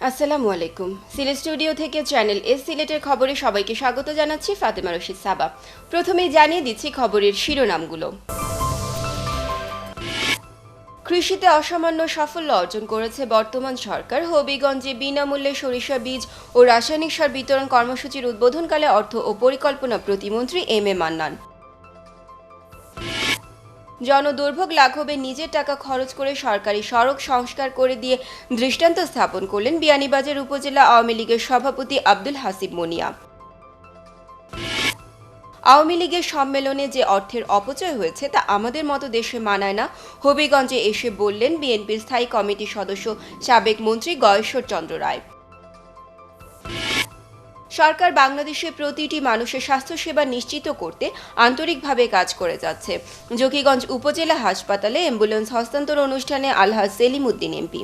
আসসালামু আলাইকুম। সিলেট স্টুডিও থেকে চ্যানেল এস সিলেটের খবরে সবাইকে স্বাগত জানাচ্ছি ফাতেমা রশিদ সাবা। প্রথমেই জানিয়ে দিচ্ছি খবরের শিরোনামগুলো। কৃষিতে অসামান্য সাফল্য অর্জন করেছে বর্তমান সরকার। হবিগঞ্জে বিনামূল্যে সরিষা বীজ ও রাসায়নিক সার বিতরণ কর্মসূচির উদ্বোধনকালে অর্থ ও পরিকল্পনা প্রতিমন্ত্রী এম এ মান্নান। জনদুর্ভোগ লাঘবে নিজের টাকা খরচ করে সরকারি সড়ক সংস্কার করে দিয়ে দৃষ্টান্ত স্থাপন করলেন বিয়ানীবাজার উপজেলা আওয়ামী লীগের সভাপতি আব্দুল হাসিব মনিয়া। আওয়ামী লীগের সম্মেলনে যে অর্থের অপচয় হয়েছে তা আমাদের মতো দেশে মানায় না, হবিগঞ্জে এসে বললেন বিএনপির স্থায়ী কমিটির সদস্য সাবেক মন্ত্রী গয়েশ্বর চন্দ্র রায়। সরকার বাংলাদেশের প্রতিটি মানুষের স্বাস্থ্যসেবা নিশ্চিত করতে আন্তরিকভাবে কাজ করে যাচ্ছে। জকিগঞ্জ উপজেলা হাসপাতালে অ্যাম্বুলেন্স হস্তান্তর অনুষ্ঠানে আলহাজ সেলিম উদ্দিন এমপি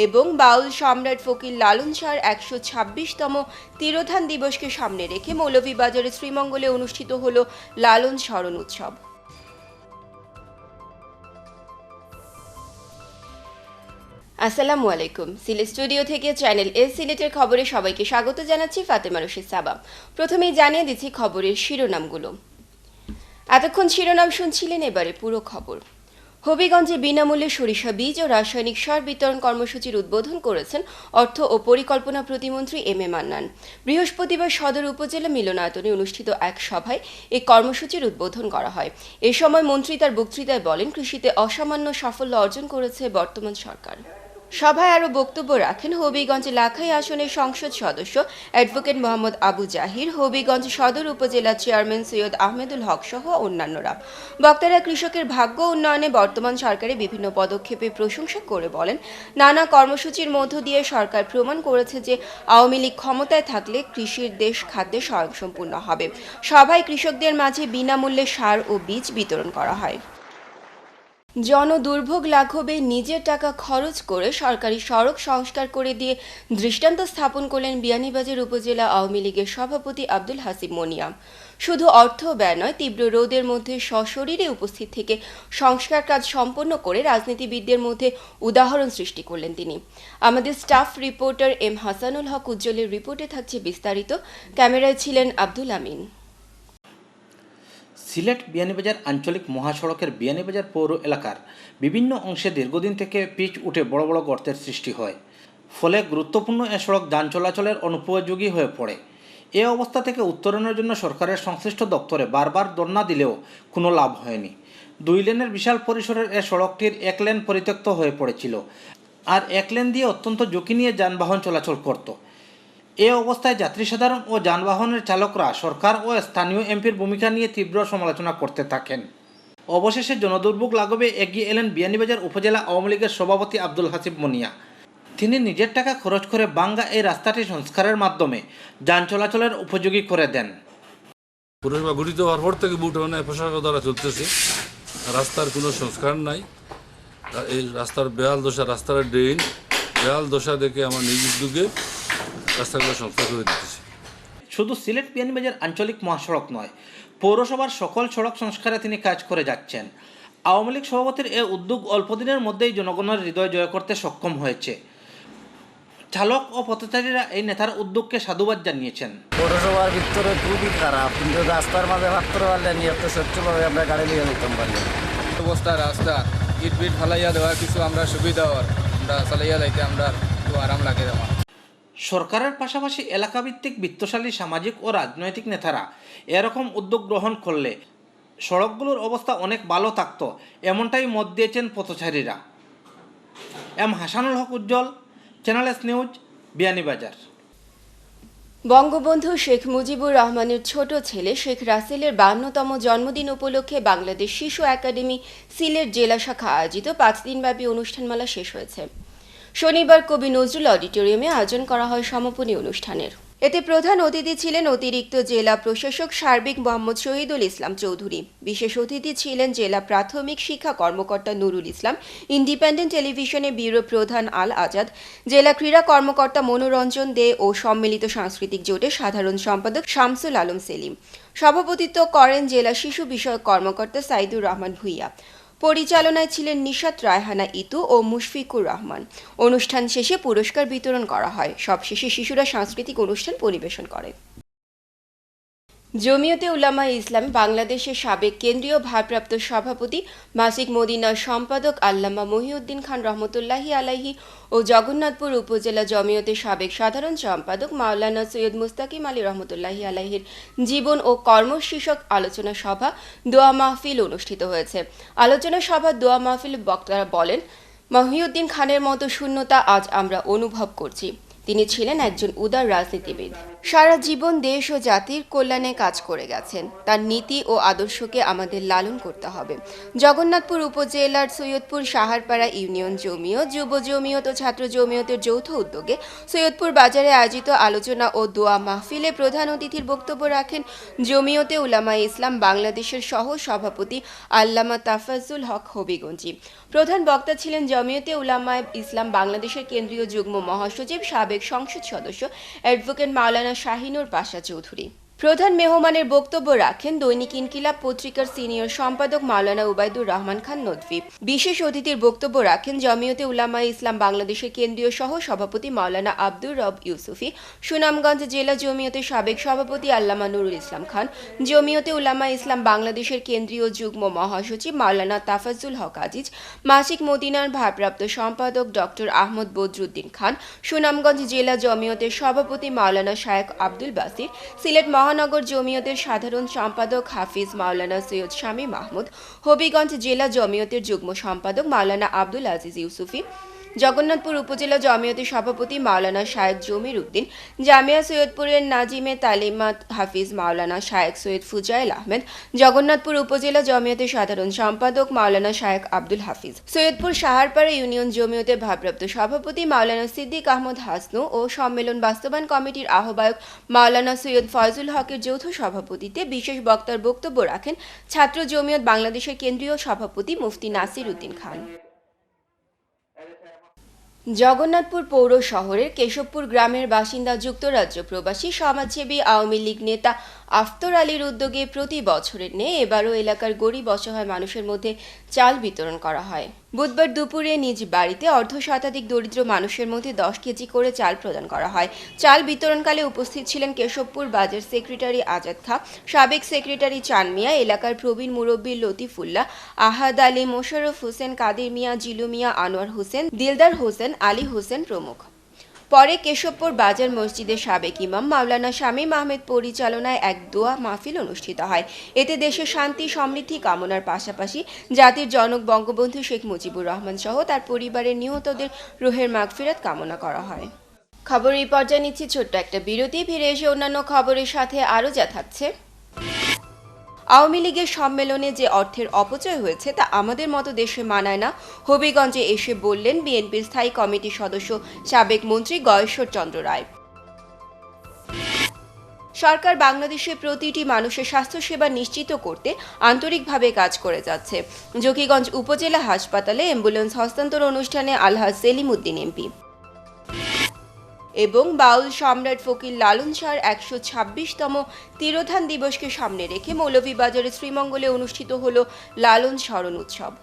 এবং বাউল সম্রাট ফকির লালন শাহর ১২৬তম তিরোধান দিবসকে সামনে রেখে মৌলভীবাজারের শ্রীমঙ্গলে অনুষ্ঠিত হল লালন স্মরণ উৎসব। আসসালামু আলাইকুম। সিলেট স্টুডিও থেকে চ্যানেল এস সিলেটের খবরে সবাইকে স্বাগত জানাচ্ছি ফাতেমা রশিদ সাবা। প্রথমেই জানিয়ে দিচ্ছি খবরের শিরোনামগুলো। এতক্ষণ শিরোনাম শুনছিলেন, এবারে পুরো খবর। হবিগঞ্জে বিনামূল্যে সরিষা বীজ ও রাসায়নিক সার বিতরণ কর্মসূচির উদ্বোধন করেছেন অর্থ ও পরিকল্পনা প্রতিমন্ত্রী এম এ মান্নান। বৃহস্পতিবার সদর উপজেলা মিলনায়তনে অনুষ্ঠিত এক সভায় এই কর্মসূচির উদ্বোধন করা হয়। এ সময় মন্ত্রী তার বক্তৃতায় বলেন, কৃষিতে অসামান্য সাফল্য অর্জন করেছে বর্তমান সরকার। সভায় আরও বক্তব্য রাখেন হবিগঞ্জ লাখাই আসনের সংসদ সদস্য অ্যাডভোকেট মোহাম্মদ আবু জাহির, হবিগঞ্জ সদর উপজেলা চেয়ারম্যান সৈয়দ আহমেদুল হক সহ অন্যান্যরা। বক্তারা কৃষকের ভাগ্য উন্নয়নে বর্তমান সরকারের বিভিন্ন পদক্ষেপে প্রশংসা করে বলেন, নানা কর্মসূচির মধ্য দিয়ে সরকার প্রমাণ করেছে যে আওয়ামী লীগ ক্ষমতায় থাকলে কৃষির দেশ খাদ্যে স্বয়ংসম্পূর্ণ হবে। সভায় কৃষকদের মাঝে বিনামূল্যে সার ও বীজ বিতরণ করা হয়। জনদুর্ভোগ লাঘবে নিজের টাকা খরচ করে সরকারি সড়ক সংস্কার করে দিয়ে দৃষ্টান্ত স্থাপন করলেন বিয়ানীবাজার উপজেলা আওয়ামী লীগের সভাপতি আব্দুল হাসিব মনিয়া। শুধু অর্থ ব্যয় নয়, তীব্র রোদের মধ্যে সশরীরে উপস্থিত থেকে সংস্কার কাজ সম্পন্ন করে রাজনীতিবিদদের মধ্যে উদাহরণ সৃষ্টি করলেন তিনি। আমাদের স্টাফ রিপোর্টার এম হাসানুল হক উজ্জ্বলের রিপোর্টে থাকছে বিস্তারিত। ক্যামেরায় ছিলেন আব্দুল আমিন। সিলেট বিয়ানীবাজার আঞ্চলিক মহাসড়কের বিয়ানীবাজার পৌর এলাকার বিভিন্ন অংশে দীর্ঘদিন থেকে পিচ উঠে বড় বড় গর্তের সৃষ্টি হয়। ফলে গুরুত্বপূর্ণ এ সড়ক যান চলাচলের অনুপযোগী হয়ে পড়ে। এ অবস্থা থেকে উত্তরণের জন্য সরকারের সংশ্লিষ্ট দপ্তরে বারবার ধর্ণা দিলেও কোনো লাভ হয়নি। 2 লেনের বিশাল পরিসরের এ সড়কটির 1 লেন পরিত্যক্ত হয়ে পড়েছিল, আর 1 লেন দিয়ে অত্যন্ত ঝুঁকি নিয়ে যানবাহন চলাচল করত। এ অবস্থায় যাত্রী সাধারণ ও যানবাহনের চালকরা সরকার ও স্থানীয় এমপির ভূমিকা নিয়ে তীব্র সমালোচনা করতে থাকেন। অবশেষে জনদুর্ভোগ লাঘবে এগিয়ে এলেন বিয়ানীবাজার উপজেলা আওয়ামী লীগের সভাপতি আব্দুল হাসিব মনিয়া। তিনি নিজের টাকা খরচ করে ভাঙ্গা এই রাস্তাটি সংস্কারের মাধ্যমে যান চলাচলের উপযোগী করে দেন। পৌরসভা গঠিত হওয়ার পর থেকে বুটনে প্রশাসক দ্বারা চলতেছে, রাস্তার কোনো সংস্কার নাই। এই রাস্তার বেহাল দশা, রাস্তার ড্রেন বেহাল দশা দেখে আমার নিজ উদ্যোগে রাস্তাগুলো সংস্কার করে দিতেছি। শুধু সিলেট বিয়ানীবাজার আঞ্চলিক মহাসড়ক নয়, পৌরসভার সকল সড়ক সংস্কারে তিনি কাজ করে যাচ্ছেন। আওয়ামী লীগ সভাপতির এ উদ্যোগ অল্প দিনের মধ্যেই জনগণের হৃদয় জয় করতে সক্ষম হয়েছে। চালক ও পথচারীরা এই নেতার উদ্যোগকে সাধুবাদ জানিয়েছেন। পৌরসভার ভিতরে খুবই খারাপ, কিন্তু রাস্তার মাঝে মাত্র পারলে নিয়ে তো স্বচ্ছভাবে আমরা গাড়ি নিয়ে নিতাম পারলে। অবস্থা রাস্তা ইট বিট ফালাইয়া দেওয়া কিছু আমরা সুবিধা হওয়ার আমরা চালাইয়া যাইতে আমরা খুব আরাম লাগে। আমার সরকারের পাশাপাশি এলাকাভিত্তিক বিত্তশালী সামাজিক ও রাজনৈতিক নেতারা এরকম উদ্যোগ গ্রহণ করলে সড়কগুলোর অবস্থা অনেক ভালো থাকত, এমনটাই মত দিয়েছেন পথচারীরা। M Hasanul Haque Ujjal, channel S news, Beanibazar. Bangabandhu Sheikh Mujibur রহমানের ছোট ছেলে শেখ রাসেলের 52তম জন্মদিন উপলক্ষে বাংলাদেশ শিশু একাডেমি সিলেট জেলা শাখা আয়োজিত 5 দিনব্যাপী অনুষ্ঠানমালা শেষ হয়েছে। শনিবার কবি নজরুল অডিটোরিয়ামে আয়োজন করা হয় সমাপনী অনুষ্ঠানের। এতে প্রধান অতিথি ছিলেন অতিরিক্ত জেলা প্রশাসক সার্বিক মোহাম্মদ শহীদুল ইসলাম চৌধুরী। বিশেষ অতিথি ছিলেন জেলা প্রাথমিক শিক্ষা কর্মকর্তা নুরুল ইসলাম, ইন্ডিপেন্ডেন্ট টেলিভিশনের ব্যুরো প্রধান আল আজাদ, জেলা ক্রীড়া কর্মকর্তা মনোরঞ্জন দে ও সম্মিলিত সাংস্কৃতিক জোটের সাধারণ সম্পাদক শামসুল আলম সেলিম। সভাপতিত্ব করেন জেলা শিশু বিষয়ক কর্মকর্তা সাইদুর রহমান ভুইয়া। পরিচালনায় ছিলেন নিশাত রায়হানা ইতু ও মুশফিকুর রহমান। অনুষ্ঠান শেষে পুরস্কার বিতরণ করা হয়। সবশেষে শিশুরা সাংস্কৃতিক অনুষ্ঠান পরিবেশন করে। জমিয়তে উলামা ইসলাম বাংলাদেশের সাবেক কেন্দ্রীয় ভারপ্রাপ্ত সভাপতি মাসিক মদিনার সম্পাদক আল্লামা মহিউদ্দিন খান রহমতুল্লাহি আলাইহি ও জগন্নাথপুর উপজেলা জমিয়তের সাবেক সাধারণ সম্পাদক মাওলানা সৈয়দ মুস্তাকিম আলী রহমতুল্লাহি আলাইহির জীবন ও কর্ম শীর্ষক আলোচনা সভা দোয়া মাহফিল অনুষ্ঠিত হয়েছে। আলোচনা সভা দোয়া মাহফিল বক্তারা বলেন, মহিউদ্দিন খানের মতো শূন্যতা আজ আমরা অনুভব করছি। তিনি ছিলেন একজন উদার রাজনীতিবিদ। সারা জীবন দেশ ও জাতির কল্যাণে কাজ করে গেছেন। তার নীতি ও আদর্শকে আমাদের লালন করতে হবে। জগন্নাথপুর উপজেলার সৈয়দপুর সাহারপাড়া ইউনিয়ন জমিয়ত, যুব জমিয়ত ও ছাত্র জমিয়তের যৌথ উদ্যোগে সৈয়দপুর বাজারে আয়োজিত আলোচনা ও দোয়া মাহফিলে প্রধান অতিথির বক্তব্য রাখেন জমিয়তে উলামা ইসলাম বাংলাদেশের সহ সভাপতি আল্লামা তাফাজ্জুল হক হবিগঞ্জি। প্রধান বক্তা ছিলেন জমিয়তে উলামা ইসলাম বাংলাদেশের কেন্দ্রীয় যুগ্ম মহাসচিব সাবেক সংসদ সদস্য অ্যাডভোকেট মাওলানা শাহিনুর পাশা চৌধুরী। প্রধান মেহমানের বক্তব্য রাখেন দৈনিক ইনকিলাব পত্রিকার সিনিয়র সম্পাদক মাওলানা উবাইদুর রহমান খান নদভী। বিশেষ অতিথির বক্তব্য রাখেন জমিয়তে উলামা ইসলাম বাংলাদেশের কেন্দ্রীয় সহ সভাপতি মাওলানা আব্দুর রব ইউসুফি, সুনামগঞ্জ জেলা জমিয়তের সাবেক সভাপতি আল্লামা নুরুল ইসলাম খান, জমিয়তে উলামা ইসলাম বাংলাদেশের কেন্দ্রীয় যুগ্ম মহাসচিব মাওলানা তাফাজ্জুল হক আজিজ, মাসিক মদিনার ভারপ্রাপ্ত সম্পাদক ডক্টর আহমদ বদরুদ্দিন খান, সুনামগঞ্জ জেলা জমিয়তের সভাপতি মাওলানা শায়েখ আব্দুল বাসির, সিলেট মহানগর জমিয়তের সাধারণ সম্পাদক হাফিজ মাওলানা সৈয়দ শামী মাহমুদ, হবিগঞ্জ জেলা জমিয়তের যুগ্ম সম্পাদক মাওলানা আব্দুল আজিজ ইউসুফি, জগন্নাথপুর উপজেলা জমিয়তের সভাপতি মাওলানা শায়েখ জমির উদ্দিন, জামিয়া সৈয়দপুরের নাজিমে তালিমাত হাফিজ মাওলানা শায়েখ সৈয়দ ফুজাইল আহমেদ, জগন্নাথপুর উপজেলা জমিয়তের সাধারণ সম্পাদক মাওলানা শায়েখ আব্দুল হাফিজ, সৈয়দপুর সাহারপাড়া ইউনিয়ন জমিয়তের ভারপ্রাপ্ত সভাপতি মাওলানা সিদ্দিক আহমদ হাসনু ও সম্মেলন বাস্তবায়ন কমিটির আহ্বায়ক মাওলানা সৈয়দ ফয়জুল হকের যৌথ সভাপতিত্বে বিশেষ বক্তার বক্তব্য রাখেন ছাত্র জমিয়ত বাংলাদেশের কেন্দ্রীয় সভাপতি মুফতি নাসির উদ্দিন খান। জগন্নাথপুর পৌর শহরের কেশবপুর গ্রামের বাসিন্দা যুক্তরাজ্য প্রবাসী সমাজসেবী আওয়ামী লীগ নেতা আফতর আলীর উদ্যোগে প্রতি বছরের ন্যায় এবারও এলাকার গরিব অসহায় মানুষের মধ্যে চাল বিতরণ করা হয়। বুধবার দুপুরে নিজ বাড়িতে অর্ধশতাধিক দরিদ্র মানুষের মধ্যে 10 কেজি করে চাল প্রদান করা হয়। চাল বিতরণকালে উপস্থিত ছিলেন কেশবপুর বাজার সেক্রেটারি আজাদ খাঁ, সাবেক সেক্রেটারি চান মিয়া, এলাকার প্রবীণ মুরব্বী লতিফুল্লাহ, আহাদ আলী, মোশাররফ হোসেন, কাদের মিয়া, জিলু মিয়া, আনোয়ার হোসেন, দিলদার হোসেন, আলী হোসেন প্রমুখ। পরে কেশবপুর বাজার মসজিদের সাবেক ইমাম মাওলানা শামীম আহমেদ পরিচালনায় এক দোয়া মাহফিল অনুষ্ঠিত হয়। এতে দেশের শান্তি সমৃদ্ধি কামনার পাশাপাশি জাতির জনক বঙ্গবন্ধু শেখ মুজিবুর রহমান সহ তার পরিবারের নিহতদের রুহের মাগফিরাত কামনা করা হয়। খবর এই পর্যায়ে নিচ্ছি ছোট্ট একটা বিরতি। ফিরে এসে অন্যান্য খবরের সাথে আরও যা থাকছে। আওয়ামী লীগের সম্মেলনে যে অর্থের অপচয় হয়েছে তা আমাদের মতো দেশে মানায় না, হবিগঞ্জে এসে বললেন বিএনপির স্থায়ী কমিটির সদস্য সাবেক মন্ত্রী গয়েশ্বর চন্দ্র রায়। সরকার বাংলাদেশের প্রতিটি মানুষের স্বাস্থ্যসেবা নিশ্চিত করতে আন্তরিকভাবে কাজ করে যাচ্ছে। জকিগঞ্জ উপজেলা হাসপাতালে অ্যাম্বুলেন্স হস্তান্তর অনুষ্ঠানে আলহাজ সেলিম উদ্দিন এমপি এবং বাউল সম্রাট ফকির লালন শাহর 126তম তিরোধান দিবসকে সামনে রেখে মৌলভীবাজারের শ্রীমঙ্গলে অনুষ্ঠিত হল লালন স্মরণ উৎসব।